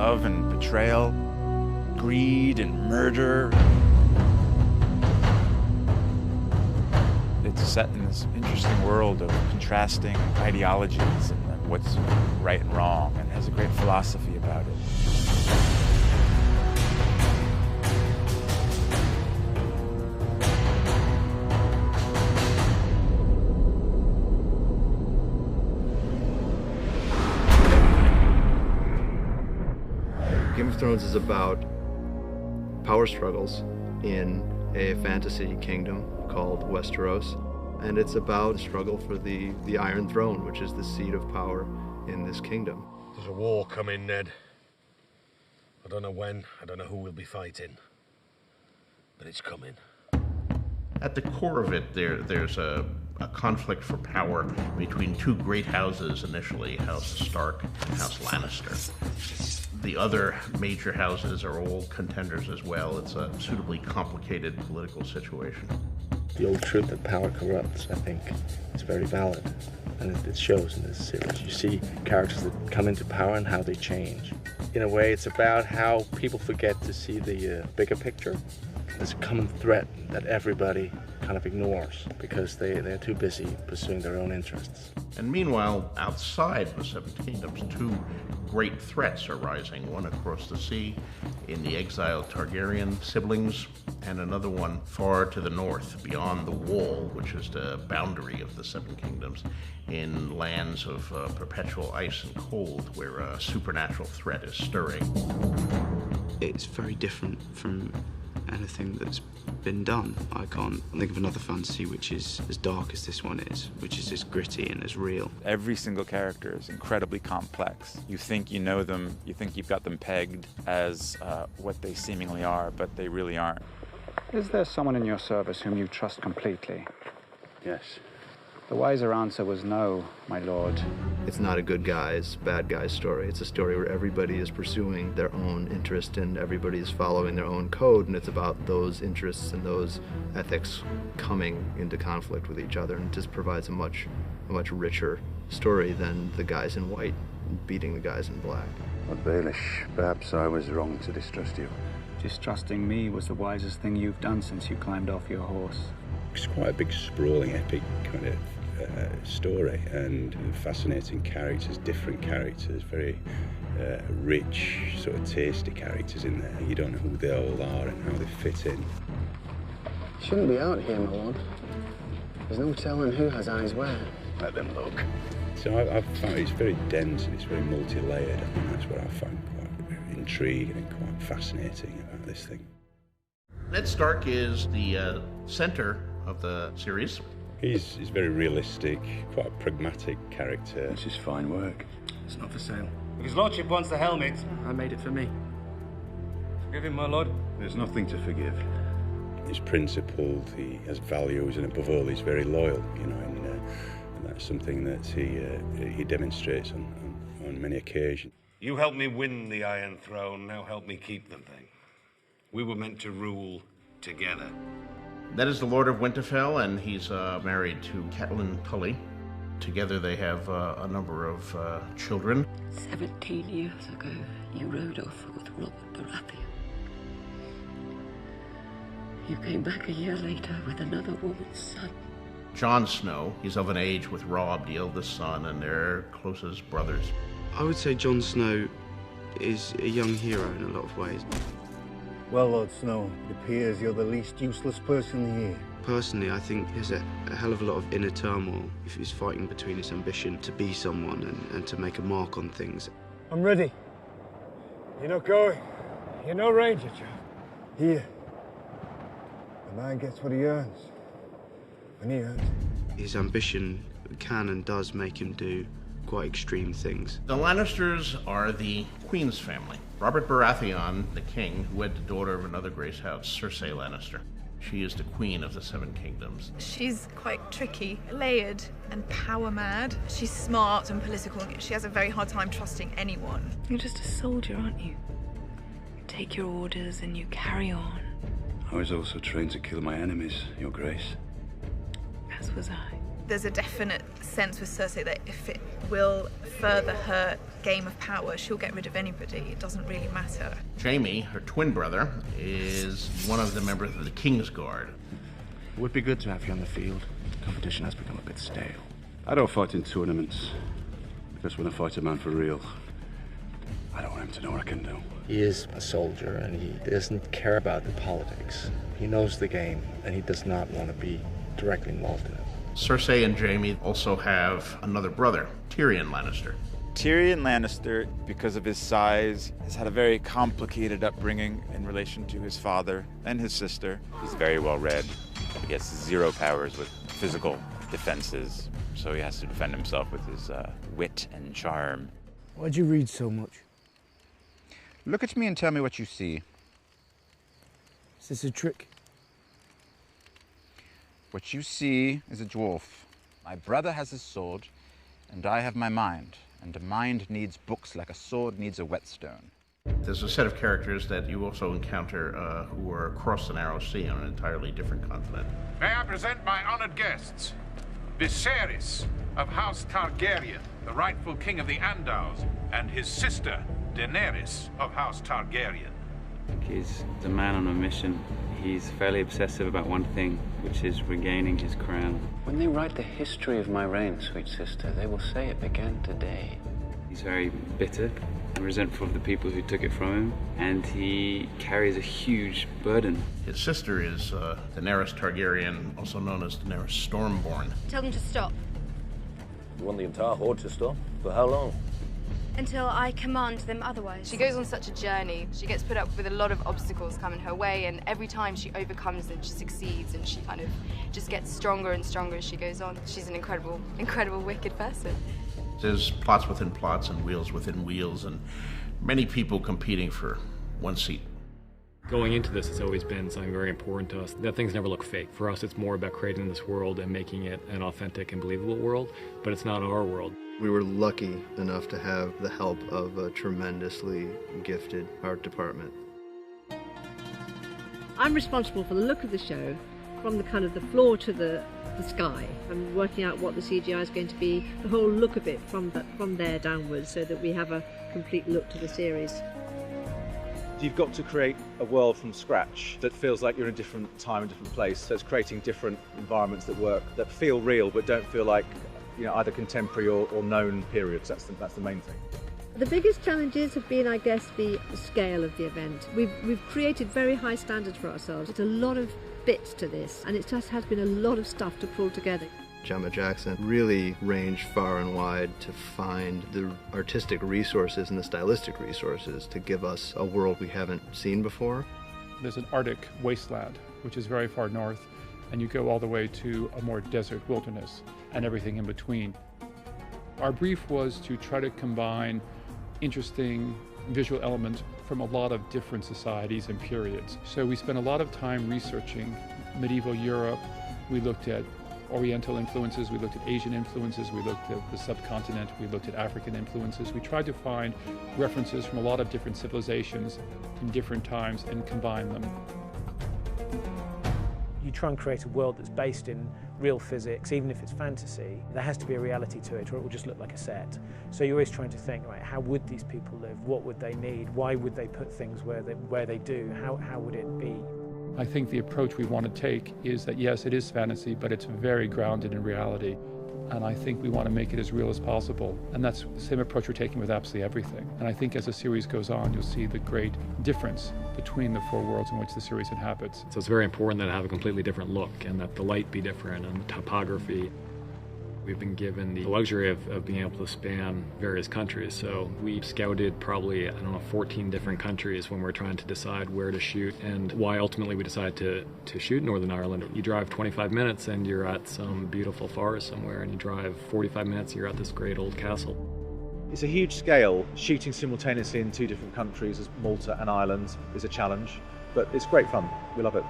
love and betrayal, greed and murder. It's set in this interesting world of contrasting ideologies and what's right and wrong, and it has a great philosophy about it. Game of Thrones is about power struggles in a fantasy kingdom called Westeros, and it's about the struggle for the Iron Throne, which is the seat of power in this kingdom. There's a war coming, Ned. I don't know when, I don't know who we'll be fighting, but it's coming. At the core of it, there's a conflict for power between two great houses initially, House Stark and House Lannister. The other major houses are all contenders as well. It's a suitably complicated political situation. The old truth that power corrupts, I think, is very valid, and it shows in this series. You see characters that come into power and how they change. In a way, it's about how people forget to see the bigger picture. There's a common threat that everybody kind of ignores because they're too busy pursuing their own interests. And meanwhile, outside the Seven Kingdoms, two great threats are rising, one across the sea in the exiled Targaryen siblings, and another one far to the north, beyond the Wall, which is the boundary of the Seven Kingdoms, in lands of perpetual ice and cold, where a supernatural threat is stirring. It's very different from anything that's been done. I can't think of another fantasy which is as dark as this one is, which is as gritty and as real. Every single character is incredibly complex. You think you know them, you think you've got them pegged as what they seemingly are, but they really aren't. Is there someone in your service whom you trust completely? Yes. The wiser answer was no, my lord. It's not a good guys, bad guys story. It's a story where everybody is pursuing their own interest and everybody is following their own code, and it's about those interests and those ethics coming into conflict with each other, and it just provides a much richer story than the guys in white beating the guys in black. Lord Baelish, perhaps I was wrong to distrust you. Distrusting me was the wisest thing you've done since you climbed off your horse. It's quite a big, sprawling, epic kind of story, and fascinating characters, different characters, very rich, sort of tasty characters in there. You don't know who they all are and how they fit in. Shouldn't be out here, my lord. There's no telling who has eyes where. Let them look. So I've found it's very dense and it's very multi-layered. I think that's what I found quite intriguing and quite fascinating about this thing. Ned Stark is the center of the series. He's very realistic, quite a pragmatic character. This is fine work. It's not for sale. His lordship wants the helmet. I made it for me. Forgive him, my lord. There's nothing to forgive. He's principled, he has values, and above all, he's very loyal, you know, and that's something that he demonstrates on many occasions. You helped me win the Iron Throne, now help me keep the thing. We were meant to rule together. That is the Lord of Winterfell, and he's married to Catelyn Tully. Together they have a number of children. 17 years ago, you rode off with Robert Baratheon. You came back a year later with another woman's son. Jon Snow, he's of an age with Robb, the eldest son, and they're closest brothers. I would say Jon Snow is a young hero in a lot of ways. Well, Lord Snow, it appears you're the least useless person here. Personally, I think there's a hell of a lot of inner turmoil if he's fighting between his ambition to be someone and to make a mark on things. I'm ready. You're not going. You're no ranger, chap. Here. The man gets what he earns. When he earns it. His ambition can and does make him do quite extreme things. The Lannisters are the Queen's family. Robert Baratheon, the king, wed the daughter of another Grace house, Cersei Lannister. She is the queen of the Seven Kingdoms. She's quite tricky, layered, and power-mad. She's smart and political. She has a very hard time trusting anyone. You're just a soldier, aren't you? You take your orders and you carry on. I was also trained to kill my enemies, Your Grace. As was I. There's a definite sense with Cersei that if it will further her game of power. She'll get rid of anybody. It doesn't really matter. Jamie, her twin brother, is one of the members of the King's Guard. It would be good to have you on the field. Competition has become a bit stale. I don't fight in tournaments, because when I fight a man for real, I don't want him to know what I can do. He is a soldier, and he doesn't care about the politics. He knows the game, and he does not want to be directly involved in it. Cersei and Jamie also have another brother, Tyrion Lannister. Tyrion Lannister, because of his size, has had a very complicated upbringing in relation to his father and his sister. He's very well read. He has 0 powers with physical defenses, so he has to defend himself with his wit and charm. Why'd you read so much? Look at me and tell me what you see. Is this a trick? What you see is a dwarf. My brother has his sword, and I have my mind. And a mind needs books like a sword needs a whetstone. There's a set of characters that you also encounter who are across the narrow sea on an entirely different continent. May I present my honored guests, Viserys of House Targaryen, the rightful king of the Andals, and his sister, Daenerys of House Targaryen. He's a man on a mission. He's fairly obsessive about one thing, which is regaining his crown. When they write the history of my reign, sweet sister, they will say it began today. He's very bitter and resentful of the people who took it from him, and he carries a huge burden. His sister is Daenerys Targaryen, also known as Daenerys Stormborn. Tell them to stop. You want the entire horde to stop? For how long? Until I command them otherwise. She goes on such a journey. She gets put up with a lot of obstacles coming her way, and every time she overcomes them, she succeeds, and she kind of just gets stronger and stronger as she goes on. She's an incredible, incredible, wicked person. There's plots within plots and wheels within wheels, and many people competing for one seat. Going into this, it's always been something very important to us, that things never look fake. For us, it's more about creating this world and making it an authentic and believable world, but it's not our world. We were lucky enough to have the help of a tremendously gifted art department. I'm responsible for the look of the show, from the kind of the floor to the sky. I'm working out what the CGI is going to be, the whole look of it from there downwards, so that we have a complete look to the series. You've got to create a world from scratch that feels like you're in a different time and different place. So it's creating different environments that work, that feel real but don't feel like, you know, either contemporary or known periods. That's the main thing. The biggest challenges have been, I guess, the scale of the event. We've created very high standards for ourselves. It's a lot of bits to this, and it just has been a lot of stuff to pull together. Gemma Jackson really ranged far and wide to find the artistic resources and the stylistic resources to give us a world we haven't seen before. There's an Arctic wasteland, which is very far north, and you go all the way to a more desert wilderness and everything in between. Our brief was to try to combine interesting visual elements from a lot of different societies and periods. So we spent a lot of time researching medieval Europe. We looked at Oriental influences, we looked at Asian influences, we looked at the subcontinent, we looked at African influences. We tried to find references from a lot of different civilizations in different times and combine them. You try and create a world that's based in real physics, even if it's fantasy, there has to be a reality to it or it will just look like a set. So you're always trying to think, right, how would these people live? What would they need? Why would they put things where they do? How would it be? I think the approach we want to take is that, yes, it is fantasy, but it's very grounded in reality. And I think we want to make it as real as possible. And that's the same approach we're taking with absolutely everything. And I think as the series goes on, you'll see the great difference between the four worlds in which the series inhabits. So it's very important that it have a completely different look and that the light be different and the topography. We've been given the luxury of being able to span various countries. So we scouted probably, 14 different countries when we're trying to decide where to shoot and why ultimately we decided to shoot Northern Ireland. You drive 25 minutes and you're at some beautiful forest somewhere, and you drive 45 minutes, you're at this great old castle. It's a huge scale. Shooting simultaneously in two different countries as Malta and Ireland is a challenge, but it's great fun. We love it.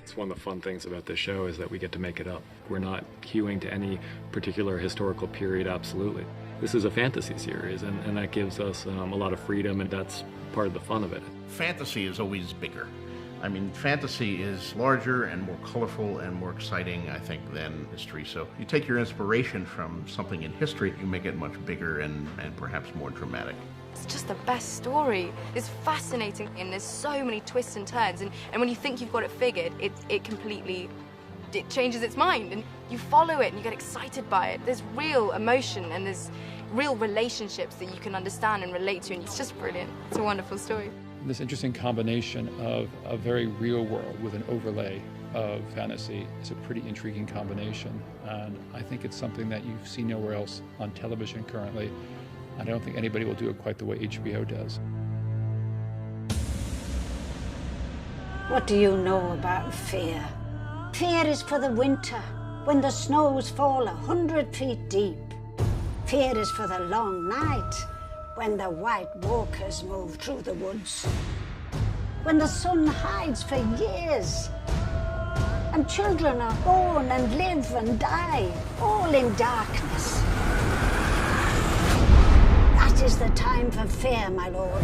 It's one of the fun things about this show is that we get to make it up. We're not hewing to any particular historical period, absolutely. This is a fantasy series, and that gives us a lot of freedom, and that's part of the fun of it. Fantasy is always bigger. I mean, fantasy is larger and more colorful and more exciting, I think, than history. So you take your inspiration from something in history, you make it much bigger and perhaps more dramatic. It's just the best story. It's fascinating, and there's so many twists and turns, and when you think you've got it figured, it completely changes its mind, and you follow it and you get excited by it. There's real emotion and there's real relationships that you can understand and relate to, and it's just brilliant. It's a wonderful story. This interesting combination of a very real world with an overlay of fantasy is a pretty intriguing combination, and I think it's something that you see nowhere else on television currently. I don't think anybody will do it quite the way HBO does. What do you know about fear? Fear is for the winter, when the snows fall 100 feet deep. Fear is for the long night, when the white walkers move through the woods. When the sun hides for years, and children are born and live and die, all in darkness. That is the time for fear, my lord.